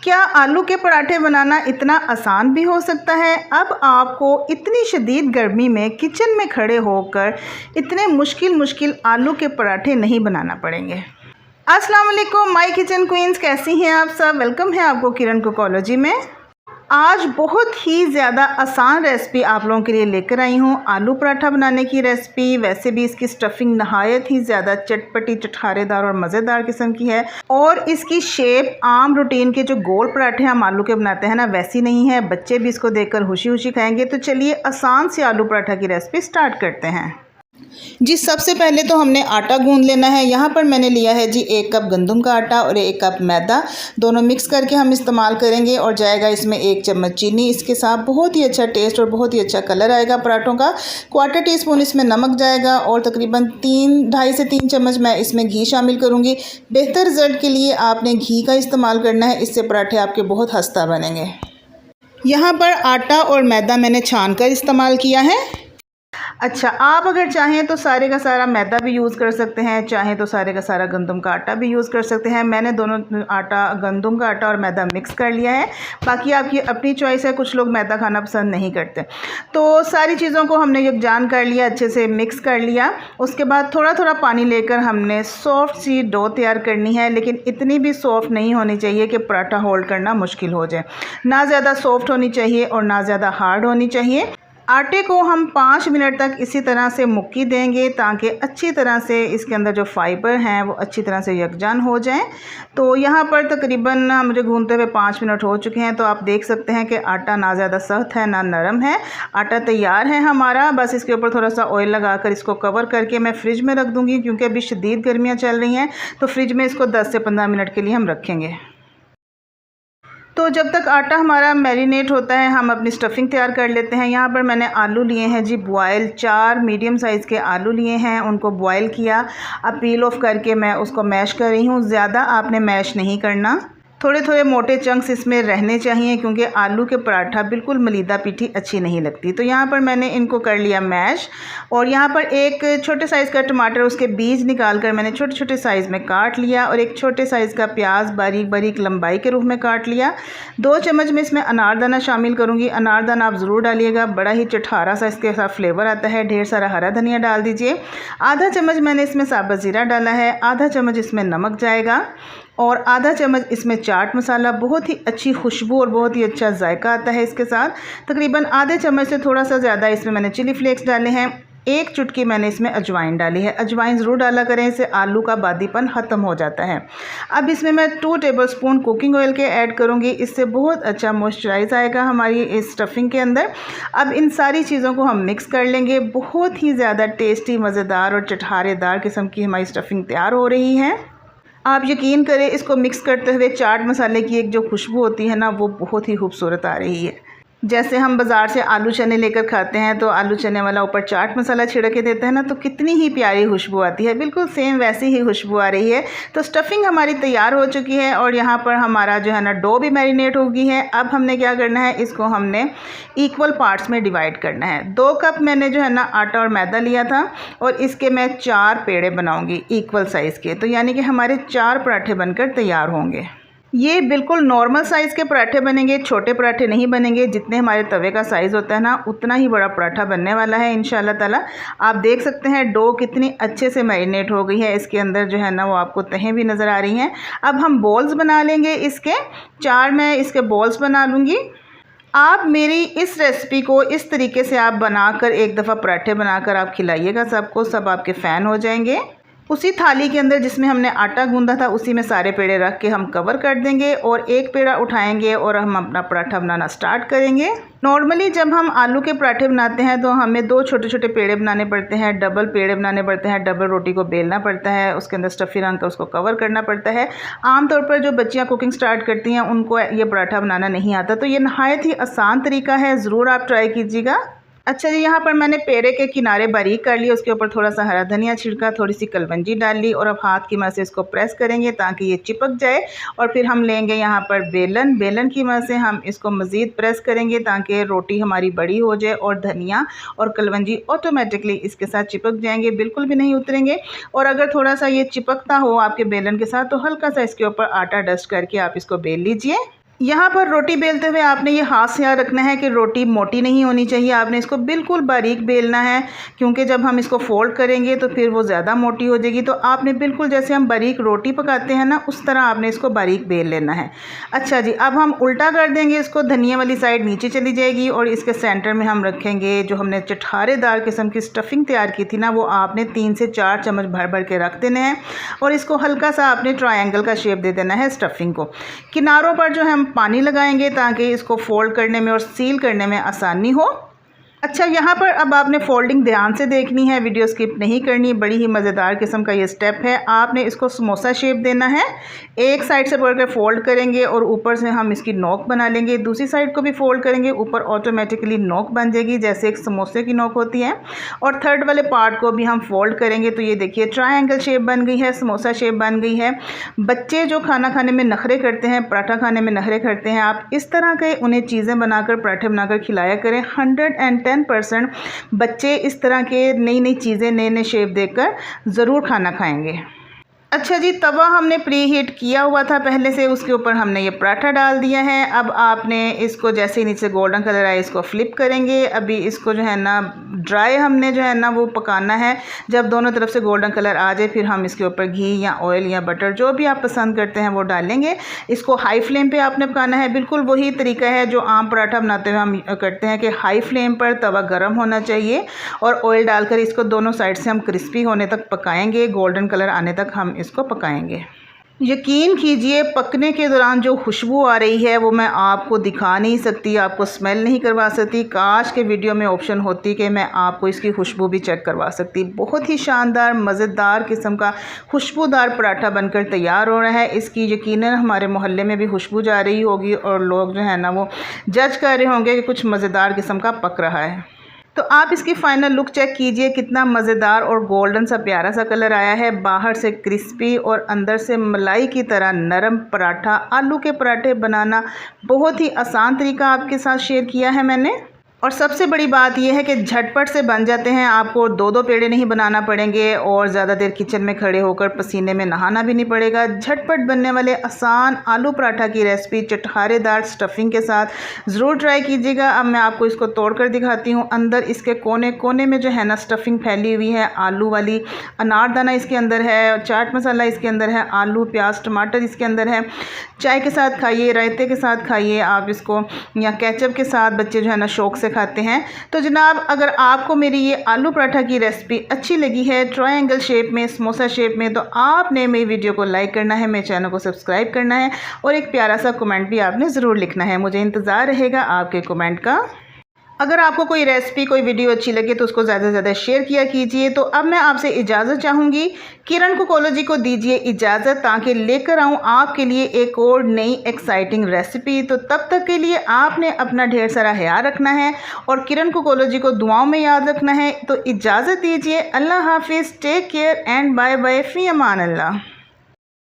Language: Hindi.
क्या आलू के पराठे बनाना इतना आसान भी हो सकता है? अब आपको इतनी शदीद गर्मी में किचन में खड़े होकर इतने मुश्किल आलू के पराठे नहीं बनाना पड़ेंगे। अस्सलाम वालेकुम माय किचन क्वींस, कैसी हैं आप सब? वेलकम है आपको किरण कुकोलॉजी में। आज बहुत ही ज़्यादा आसान रेसिपी आप लोगों के लिए लेकर आई हूँ, आलू पराठा बनाने की रेसिपी। वैसे भी इसकी स्टफिंग नहायत ही ज़्यादा चटपटी, चटखारेदार और मज़ेदार किस्म की है और इसकी शेप आम रूटीन के जो गोल पराठे हम आलू के बनाते हैं ना, वैसी नहीं है। बच्चे भी इसको देखकर खुशी खुशी खाएंगे। तो चलिए आसान सी आलू पराठा की रेसिपी स्टार्ट करते हैं जी। सबसे पहले तो हमने आटा गूंद लेना है। यहाँ पर मैंने लिया है जी 1 कप गंदम का आटा और 1 कप मैदा, दोनों मिक्स करके हम इस्तेमाल करेंगे। और जाएगा इसमें 1 चम्मच चीनी, इसके साथ बहुत ही अच्छा टेस्ट और बहुत ही अच्छा कलर आएगा पराठों का। 1/4 टीस्पून इसमें नमक जाएगा और तकरीबन 2.5 से 3 चम्मच मैं इसमें घी शामिल करूँगी। बेहतर रिजल्ट के लिए आपने घी का इस्तेमाल करना है, इससे पराठे आपके बहुत खस्ता बनेंगे। यहाँ पर आटा और मैदा मैंने छान कर इस्तेमाल किया है। अच्छा, आप अगर चाहें तो सारे का सारा मैदा भी यूज़ कर सकते हैं, चाहें तो सारे का सारा गंदम का आटा भी यूज़ कर सकते हैं। मैंने दोनों गंदम का आटा और मैदा मिक्स कर लिया है। बाकी आपकी अपनी चॉइस है, कुछ लोग मैदा खाना पसंद नहीं करते। तो सारी चीज़ों को हमने यकजान कर लिया, अच्छे से मिक्स कर लिया। उसके बाद थोड़ा थोड़ा पानी लेकर हमने सॉफ्ट सी डो तैयार करनी है, लेकिन इतनी भी सॉफ्ट नहीं होनी चाहिए कि पराठा होल्ड करना मुश्किल हो जाए। ना ज़्यादा सॉफ्ट होनी चाहिए और ना ज़्यादा हार्ड होनी चाहिए। आटे को हम 5 मिनट तक इसी तरह से मुक्की देंगे ताकि अच्छी तरह से इसके अंदर जो फाइबर हैं वो अच्छी तरह से यकजान हो जाएं। तो यहाँ पर तकरीबन मुझे गूंदते हुए 5 मिनट हो चुके हैं। तो आप देख सकते हैं कि आटा ना ज़्यादा सख्त है ना नरम है। आटा तैयार है हमारा। बस इसके ऊपर थोड़ा सा ऑयल लगाकर इसको कवर करके मैं फ्रिज में रख दूँगी, क्योंकि अभी शदीद गर्मियाँ चल रही हैं। तो फ्रिज में इसको 10 से 15 मिनट के लिए हम रखेंगे। तो जब तक आटा हमारा मैरिनेट होता है हम अपनी स्टफिंग तैयार कर लेते हैं। यहाँ पर मैंने आलू लिए हैं जी बॉयल, 4 मीडियम साइज़ के आलू लिए हैं, उनको बॉयल किया। अब पील ऑफ करके मैं उसको मैश कर रही हूँ। ज़्यादा आपने मैश नहीं करना, थोड़े थोड़े मोटे चंक्स इसमें रहने चाहिए, क्योंकि आलू के पराठा बिल्कुल मलीदा पीठी अच्छी नहीं लगती। तो यहाँ पर मैंने इनको कर लिया मैश। और यहाँ पर एक छोटे साइज़ का टमाटर, उसके बीज निकाल कर मैंने छोटे छोटे साइज़ में काट लिया और एक छोटे साइज़ का प्याज बारीक बारीक लंबाई के रूप में काट लिया। 2 चम्मच में इसमें अनारदाना शामिल करूँगी। अनारदाना आप ज़रूर डालिएगा, बड़ा ही चटखारा सा इसके साथ फ्लेवर आता है। ढेर सारा हरा धनिया डाल दीजिए। आधा चम्मच मैंने इसमें साबुत ज़ीरा डाला है, आधा चम्मच इसमें नमक जाएगा और आधा चम्मच इसमें चाट मसाला। बहुत ही अच्छी खुशबू और बहुत ही अच्छा जायका आता है इसके साथ। तकरीबन आधे चम्मच से थोड़ा सा ज़्यादा इसमें मैंने चिली फ्लेक्स डाले हैं। 1 चुटकी मैंने इसमें अजवाइन डाली है। अजवाइन ज़रूर डाला करें, इससे आलू का बादीपन ख़त्म हो जाता है। अब इसमें मैं 2 टेबलस्पून कुकिंग ऑयल के ऐड करूँगी, इससे बहुत अच्छा मॉइस्चराइज आएगा हमारी इस स्टफिंग के अंदर। अब इन सारी चीज़ों को हम मिक्स कर लेंगे। बहुत ही ज़्यादा टेस्टी, मज़ेदार और चटखारेदार किस्म की हमारी स्टफिंग तैयार हो रही है। आप यकीन करें, इसको मिक्स करते हुए चाट मसाले की एक जो खुशबू होती है ना, वो बहुत ही खूबसूरत आ रही है। जैसे हम बाज़ार से आलू चने लेकर खाते हैं तो आलू चने वाला ऊपर चाट मसाला छिड़क के देता है ना, तो कितनी ही प्यारी खुशबू आती है। बिल्कुल सेम वैसी ही खुशबू आ रही है। तो स्टफिंग हमारी तैयार हो चुकी है और यहाँ पर हमारा जो है ना डो भी मैरिनेट हो गई है। अब हमने क्या करना है, इसको हमने इक्वल पार्ट्स में डिवाइड करना है। 2 कप मैंने जो है ना आटा और मैदा लिया था और इसके मैं 4 पेड़े बनाऊँगी इक्वल साइज़ के। तो यानी कि हमारे 4 पराठे बनकर तैयार होंगे। ये बिल्कुल नॉर्मल साइज़ के पराठे बनेंगे, छोटे पराठे नहीं बनेंगे। जितने हमारे तवे का साइज़ होता है ना, उतना ही बड़ा पराठा बनने वाला है इंशाल्लाह ताला। आप देख सकते हैं डो कितनी अच्छे से मैरिनेट हो गई है। इसके अंदर जो है ना वो आपको तहें भी नज़र आ रही हैं। अब हम बॉल्स बना लेंगे इसके। 4 मैं इसके बॉल्स बना लूँगी। आप मेरी इस रेसिपी को इस तरीके से आप बनाकर एक दफ़ा पराठे बनाकर आप खिलाइएगा सबको, सब आपके फ़ैन हो जाएंगे। उसी थाली के अंदर जिसमें हमने आटा गूंदा था, उसी में सारे पेड़े रख के हम कवर कर देंगे और एक पेड़ा उठाएंगे और हम अपना पराठा बनाना स्टार्ट करेंगे। नॉर्मली जब हम आलू के पराठे बनाते हैं तो हमें 2 छोटे छोटे पेड़े बनाने पड़ते हैं, डबल पेड़े बनाने पड़ते हैं, डबल रोटी को बेलना पड़ता है, उसके अंदर स्टफिंग रख कर उसको कवर करना पड़ता है। आमतौर पर जो बच्चियाँ कुकिंग स्टार्ट करती हैं उनको ये पराठा बनाना नहीं आता। तो ये नहायत ही आसान तरीका है, ज़रूर आप ट्राई कीजिएगा। अच्छा जी, यहाँ पर मैंने पेड़े के किनारे बारीक कर लिए, उसके ऊपर थोड़ा सा हरा धनिया छिड़का, थोड़ी सी कलवंजी डाल ली और अब हाथ की मदद से इसको प्रेस करेंगे ताकि ये चिपक जाए। और फिर हम लेंगे यहाँ पर बेलन की मदद से हम इसको मज़ीद प्रेस करेंगे ताकि रोटी हमारी बड़ी हो जाए और धनिया और कलवंजी ऑटोमेटिकली इसके साथ चिपक जाएंगे, बिल्कुल भी नहीं उतरेंगे। और अगर थोड़ा सा ये चिपकता हो आपके बेलन के साथ तो हल्का सा इसके ऊपर आटा डस्ट करके आप इसको बेल लीजिए। यहाँ पर रोटी बेलते हुए आपने ये खास ख्याल रखना है कि रोटी मोटी नहीं होनी चाहिए, आपने इसको बिल्कुल बारीक बेलना है, क्योंकि जब हम इसको फोल्ड करेंगे तो फिर वो ज़्यादा मोटी हो जाएगी। तो आपने बिल्कुल जैसे हम बारीक रोटी पकाते हैं ना, उस तरह आपने इसको बारीक बेल लेना है। अच्छा जी, अब हम उल्टा कर देंगे इसको, धनिया वाली साइड नीचे चली जाएगी और इसके सेंटर में हम रखेंगे जो हमने चटखारेदार किस्म की स्टफिंग तैयार की थी ना, वो आपने 3 से 4 चम्मच भर भर के रख देने हैं और इसको हल्का सा आपने ट्रायंगल का शेप दे देना है स्टफिंग को। किनारों पर जो हम पानी लगाएंगे ताकि इसको फोल्ड करने में और सील करने में आसानी हो। अच्छा, यहाँ पर अब आपने फोल्डिंग ध्यान से देखनी है, वीडियो स्किप नहीं करनी, बड़ी ही मज़ेदार किस्म का ये स्टेप है। आपने इसको समोसा शेप देना है, एक साइड से पकड़ के फोल्ड करेंगे और ऊपर से हम इसकी नोक बना लेंगे, दूसरी साइड को भी फोल्ड करेंगे, ऊपर ऑटोमेटिकली नोक बन जाएगी जैसे एक समोसे की नोक होती है। और थर्ड वाले पार्ट को भी हम फोल्ड करेंगे तो ये देखिए ट्रायंगल शेप बन गई है, समोसा शेप बन गई है। बच्चे जो खाना खाने में नखरे करते हैं, पराठा खाने में नखरे करते हैं, आप इस तरह के उन्हें चीज़ें बनाकर, पराठे बनाकर खिलाया करें। 110% बच्चे इस तरह के नई नई चीज़ें, नए नए शेप देखकर ज़रूर खाना खाएंगे। अच्छा जी, तवा हमने प्री हीट किया हुआ था पहले से, उसके ऊपर हमने ये पराठा डाल दिया है। अब आपने इसको जैसे ही नीचे गोल्डन कलर आए इसको फ्लिप करेंगे। अभी इसको जो है ना ड्राई हमने जो है ना वो पकाना है। जब दोनों तरफ से गोल्डन कलर आ जाए फिर हम इसके ऊपर घी या ऑयल या बटर जो भी आप पसंद करते हैं वो डालेंगे। इसको हाई फ्लेम पे आपने पकाना है। बिल्कुल वही तरीका है जो आम पराठा बनाते हुए हम करते हैं कि हाई फ्लेम पर तवा गर्म होना चाहिए और ऑयल डालकर इसको दोनों साइड से हम क्रिस्पी होने तक पकाएंगे, गोल्डन कलर आने तक हम इसको पकाएंगे। यकीन कीजिए पकने के दौरान जो खुशबू आ रही है वो मैं आपको दिखा नहीं सकती, आपको स्मेल नहीं करवा सकती। काश के वीडियो में ऑप्शन होती कि मैं आपको इसकी खुशबू भी चेक करवा सकती। बहुत ही शानदार मज़ेदार किस्म का खुशबूदार पराठा बनकर तैयार हो रहा है। इसकी यकीनन हमारे मोहल्ले में भी खुशबू जा रही होगी और लोग जो है ना वो जज कर रहे होंगे कि कुछ मज़ेदार किस्म का पक रहा है। तो आप इसकी फ़ाइनल लुक चेक कीजिए, कितना मज़ेदार और गोल्डन सा प्यारा सा कलर आया है। बाहर से क्रिस्पी और अंदर से मलाई की तरह नरम पराठा। आलू के पराठे बनाना बहुत ही आसान तरीका आपके साथ शेयर किया है मैंने, और सबसे बड़ी बात यह है कि झटपट से बन जाते हैं। आपको 2-2 पेड़े नहीं बनाना पड़ेंगे और ज़्यादा देर किचन में खड़े होकर पसीने में नहाना भी नहीं पड़ेगा। झटपट बनने वाले आसान आलू पराठा की रेसिपी चटखारेदार स्टफिंग के साथ ज़रूर ट्राई कीजिएगा। अब मैं आपको इसको तोड़ कर दिखाती हूँ। अंदर इसके कोने कोने में जो है ना स्टफिंग फैली हुई है आलू वाली। अनारदाना इसके अंदर है, चाट मसाला इसके अंदर है, आलू प्याज टमाटर इसके अंदर है। चाय के साथ खाइए, रायते के साथ खाइए आप इसको, या केचप के साथ बच्चे जो है ना शौक़ से खाते हैं। तो जनाब, अगर आपको मेरी ये आलू पराठा की रेसिपी अच्छी लगी है ट्रायंगल शेप में, समोसा शेप में, तो आपने मेरी वीडियो को लाइक करना है, मेरे चैनल को सब्सक्राइब करना है और एक प्यारा सा कमेंट भी आपने ज़रूर लिखना है। मुझे इंतज़ार रहेगा आपके कमेंट का। अगर आपको कोई रेसिपी, कोई वीडियो अच्छी लगे तो उसको ज़्यादा से ज़्यादा शेयर किया कीजिए। तो अब मैं आपसे इजाज़त चाहूँगी। किरण कुकोलो को दीजिए इजाज़त ताकि लेकर आऊँ आपके लिए एक और नई एक्साइटिंग रेसिपी। तो तब तक के लिए आपने अपना ढेर सारा ख्याल रखना है और किरण कुकोलो को दुआओं में याद रखना है। तो इजाज़त दीजिए। अल्लाह हाफिज़, take care and bye bye, फ़ी अमान अल्लाह।